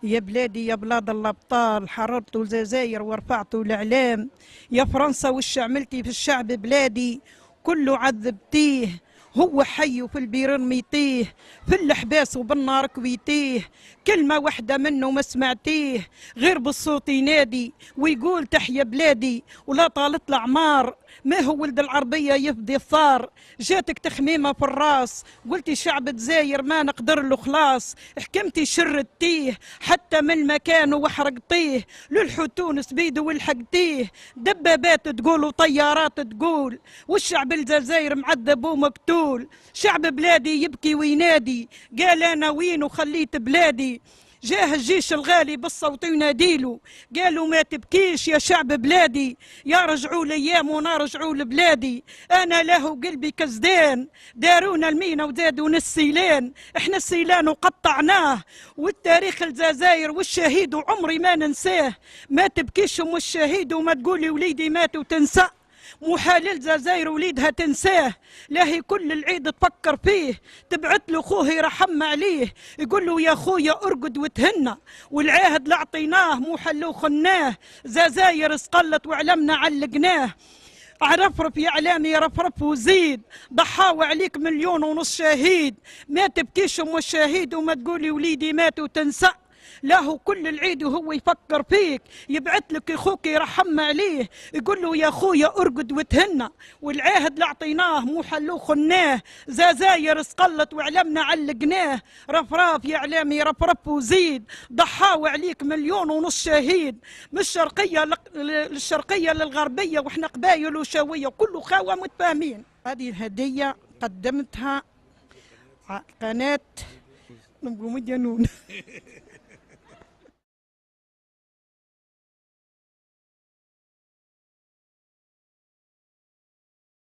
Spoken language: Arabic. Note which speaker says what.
Speaker 1: يا بلادي يا بلاد الأبطال، حررتوا الجزائر ورفعتوا الإعلام. يا فرنسا وش عملتي في الشعب بلادي؟ كله عذبتيه، هو حي وفي البيرن ميتيه، في الحباس وبالنار كويتيه. كلمة واحدة منه ما سمعتيه، غير بالصوت ينادي ويقول تحيا بلادي ولا طالت الأعمار. ما هو ولد العربية يفدي الثار، جاتك تخميمة في الراس، قلتي شعب الجزائر ما نقدر له خلاص. حكمتي شردتيه حتى من المكان وحرقتيه، للحتونس بيدو والحقتيه. دبابات تقول وطيارات تقول، والشعب الجزائر معذب ومقتول. شعب بلادي يبكي وينادي، قال انا وين وخليت بلادي. جاه الجيش الغالي بالصوت يناديله، قالوا ما تبكيش يا شعب بلادي، يا رجعوا الايام ونا رجعوا لبلادي. انا له قلبي كزدان، دارونا المينا وزادونا السيلان، احنا السيلان وقطعناه، والتاريخ الجزائر والشهيد وعمري ما ننساه. ما تبكيش ام الشهيد وما تقولي وليدي مات وتنسى، محال الجزائر وليدها تنساه. لاهي كل العيد تفكر فيه، تبعت له خوه يرحم عليه، يقول له يا خويا ارقد وتهنى، والعهد اللي اعطيناه مو حلو خناه. جزائر اسقلت وعلمنا علقناه، رفرف يا اعلامي رفرف وزيد، ضحاوى عليك 1.5 مليون شهيد. ما تبكيش ام الشهيد وما تقولي وليدي مات وتنسى، له كل العيد وهو يفكر فيك، يبعث لك اخوك يرحم عليه، يقول له يا خويا ارقد وتهنى، والعهد اللي اعطيناه مو حلو خناه. جزائر اسقلت وعلمنا علقناه، رفراف يا اعلامي رفرف وزيد، ضحاوى عليك 1.5 مليون شهيد. من الشرقيه للشرقيه للغربيه، واحنا قبايل وشاويه كله خاوه متفاهمين. هذه الهديه قدمتها قناه نبقوا مدينون